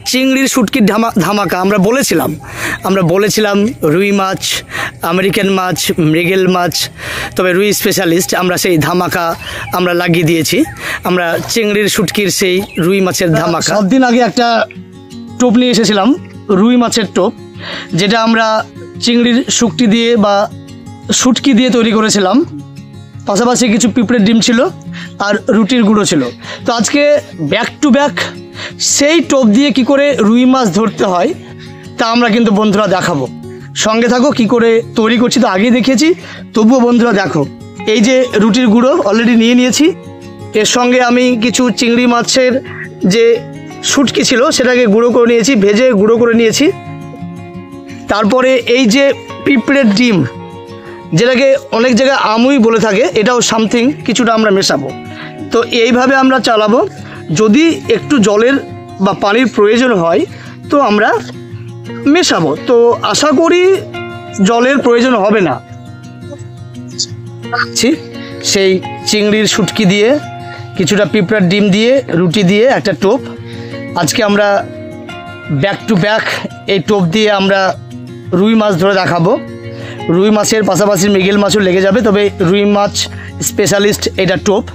চিংড়ির শুটকির ধামাকা আমরা বলেছিলাম রুই মাছ, আমেরিকান মাছ, মৃগেল মাছ, তবে রুই স্পেশালিস্ট আমরা সেই ধামাকা আমরা লাগিয়ে দিয়েছি। আমরা চিংড়ির শুটকির সেই রুই মাছের ধামাকা 7 দিন আগে একটা টোপ নিয়ে এসেছিলাম, রুই মাছের টোপ, যেটা আমরা চিংড়ির শুটকি দিয়ে বা শুটকি দিয়ে তৈরি করেছিলাম। পাশাপাশি কিছু পিঁপড়ের ডিম ছিল আর রুটির গুঁড়ো ছিল। তো আজকে ব্যাক টু ব্যাক সেই টোপ দিয়ে কি করে রুই মাছ ধরতে হয় তা আমরা কিন্তু বন্ধুরা দেখাবো। সঙ্গে থাকো, কি করে তৈরি করছি তো আগেই দেখিয়েছি, তবুও বন্ধুরা দেখো। এই যে রুটির গুঁড়ো অলরেডি নিয়ে নিয়েছি, এর সঙ্গে আমি কিছু চিংড়ি মাছের যে শুটকি ছিল সেটাকে গুঁড়ো করে নিয়েছি, ভেজে গুঁড়ো করে নিয়েছি। তারপরে এই যে পিঁপড়ের ডিম, যেটাকে অনেক জায়গায় আমুই বলে থাকে, এটাও সামথিং কিছুটা আমরা মেশাবো। তো এইভাবে আমরা চালাবো। যদি একটু জলের বা পানির প্রয়োজন হয় তো আমরা মেশাবো, তো আশা করি জলের প্রয়োজন হবে না। সেই চিংড়ির শুটকি দিয়ে, কিছুটা পিঁপড়ার ডিম দিয়ে, রুটি দিয়ে একটা টোপ। আজকে আমরা ব্যাক টু ব্যাক এই টোপ দিয়ে আমরা রুই মাছ ধরে দেখাবো। রুই মাছের পাশাপাশি মৃগেল মাছও লেগে যাবে, তবে রুই মাছ স্পেশালিস্ট এটা টোপ।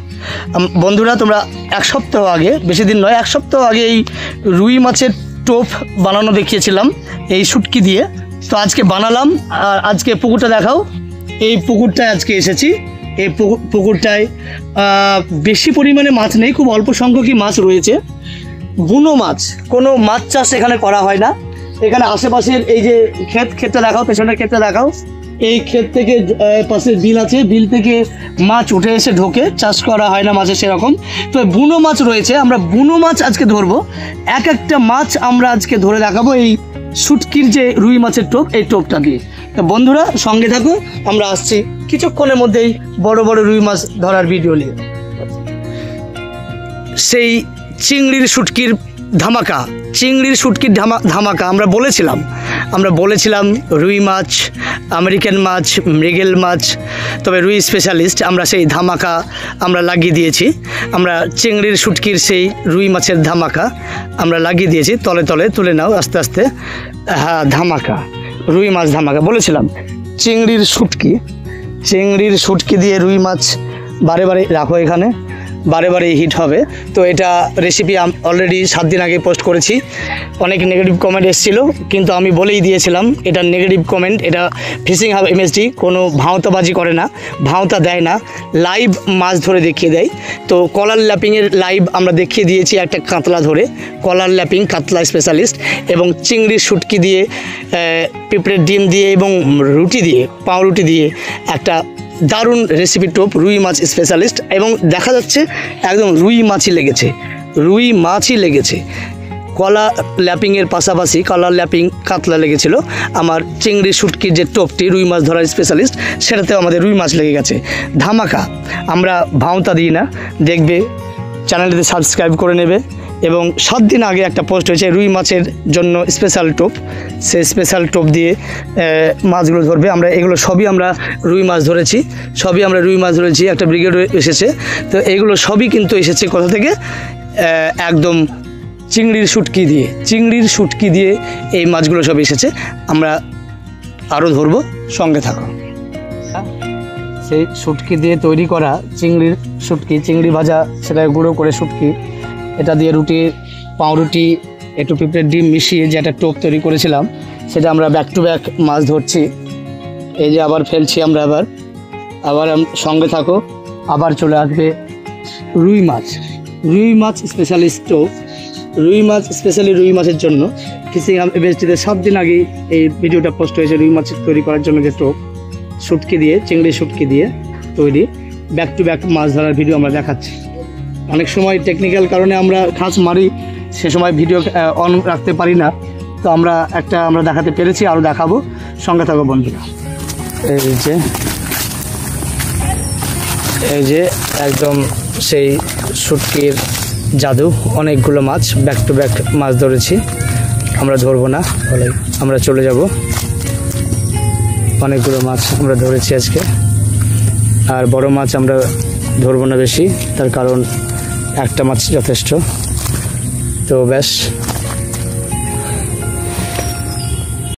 বন্ধুরা তোমরা 1 সপ্তাহ আগে, বেশি দিন নয়, 1 সপ্তাহ আগে এই রুই মাছের টোপ বানানো দেখিয়েছিলাম এই শুটকি দিয়ে। তো আজকে বানালাম। আর আজকে পুকুরটা দেখাও। এই পুকুরটায় আজকে এসেছি। এই পুকুরটায় বেশি পরিমাণে মাছ নেই, খুব অল্প সংখ্যকই মাছ রয়েছে। বুনো মাছ, কোনো মাছ চাষ এখানে করা হয় না। এখানে আশেপাশের এই যে ক্ষেতটা দেখাও, পেছনের ক্ষেতটা দেখাও। এই ক্ষেত থেকে পাশে বিল আছে, বিল থেকে মাছ উঠে এসে ঢোকে, চাষ করা হয় না মাছের সেরকম। তো বুনো মাছ রয়েছে, আমরা বুনো মাছ আজকে ধরবো। একটা মাছ আমরা আজকে ধরে দেখাবো এই শুটকির যে রুই মাছের টোপ, এই টোপটা দিয়ে। তো বন্ধুরা সঙ্গে থাকো, আমরা আসছি কিছুক্ষণের মধ্যেই বড় বড় রুই মাছ ধরার ভিডিও নিয়ে। সেই চিংড়ির শুটকির ধামাকা, চিংড়ির শুটকির ধামাকা আমরা বলেছিলাম রুই মাছ, আমেরিকান মাছ, মৃগেল মাছ, তবে রুই স্পেশালিস্ট আমরা সেই ধামাকা আমরা লাগিয়ে দিয়েছি। আমরা চিংড়ির শুটকির সেই রুই মাছের ধামাকা আমরা লাগিয়ে দিয়েছি। তলে তলে তুলে নাও আস্তে আস্তে। হ্যাঁ, ধামাকা, রুই মাছ ধামাকা বলেছিলাম। চিংড়ির শুটকি দিয়ে রুই মাছ বারে বারে রাখো, এখানে বারে বারে হিট হবে। তো এটা রেসিপি অলরেডি 7 দিন আগে পোস্ট করেছি। অনেক নেগেটিভ কমেন্ট এসেছিলো, কিন্তু আমি বলেই দিয়েছিলাম এটা নেগেটিভ কমেন্ট। এটা ফিশিং হাব এমএসডি কোনো ভাঁওতাবাজি করে না, ভাঁওতা দেয় না, লাইভ মাছ ধরে দেখিয়ে দেয়। তো কলার ল্যাপিংয়ের লাইভ আমরা দেখিয়ে দিয়েছি, একটা কাতলা ধরে, কলার ল্যাপিং, কাতলা স্পেশালিস্ট, এবং চিংড়ির শুটকি দিয়ে, পিঁপড়ের ডিম দিয়ে এবং রুটি দিয়ে, পাউরুটি দিয়ে একটা দারুণ রেসিপি টোপ, রুই মাছ স্পেশালিস্ট। এবং দেখা যাচ্ছে একদম রুই মাছই লেগেছে। কলা ল্যাপিংয়ের পাশাপাশি কলার ল্যাপিং, কাতলা লেগেছিল। আমার চিংড়ির শুটকির যে টোপটি রুই মাছ ধরার স্পেশালিস্ট, সেটাতেও আমাদের রুই মাছ লেগে গেছে। ধামাকা, আমরা ভাঁওতা দিই না। দেখবে, চ্যানেলটিতে সাবস্ক্রাইব করে নেবে। এবং 7 দিন আগে একটা পোস্ট হয়েছে রুই মাছের জন্য স্পেশাল টোপ, সেই স্পেশাল টোপ দিয়ে মাছগুলো ধরবে। আমরা এগুলো সবই আমরা রুই মাছ ধরেছি, একটা ব্রিগেড এসেছে। তো এগুলো সবই কিন্তু এসেছে কোথা থেকে? একদম চিংড়ির শুটকি দিয়ে এই মাছগুলো সব এসেছে। আমরা আরও ধরবো, সঙ্গে থাকো। সেই শুটকি দিয়ে তৈরি করা চিংড়ি ভাজা, সেটা গুঁড়ো করে শুটকি, এটা দিয়ে রুটি, পাউরুটি, একটু পিঁপড়ের ডিম মিশিয়ে যে একটা টোপ তৈরি করেছিলাম, সেটা আমরা ব্যাক টু ব্যাক মাছ ধরছি। এই যে আবার ফেলছি আমরা, আবার সঙ্গে থাকো। আবার চলে আসবে রুই মাছ স্পেশালিস্ট টোপ, রুই মাছের জন্য ফিশিং হাব এমএসডিতে 7 দিন আগেই এই ভিডিওটা পোস্ট হয়েছে। রুই মাছ তৈরি করার জন্য যে টোপ, চিংড়ির শুটকি দিয়ে তৈরি ব্যাক টু ব্যাক মাছ ধরার ভিডিও আমরা দেখাচ্ছি। অনেক সময় টেকনিক্যাল কারণে আমরা খাস মারি, সে সময় ভিডিও অন রাখতে পারি না। তো আমরা দেখাতে পেরেছি, আরও দেখাবো, সঙ্গে থাকো বন্ধুরা। এই যে একদম সেই শুটকির জাদু, অনেকগুলো মাছ ব্যাক টু ব্যাক মাছ ধরেছি। আমরা ধরবো না, আমরা চলে যাব। অনেকগুলো মাছ আমরা ধরেছি আজকে, আর বড় মাছ আমরা ধরবো না বেশি, তার কারণ একটা মাছ যথেষ্ট। তো ব্যাস।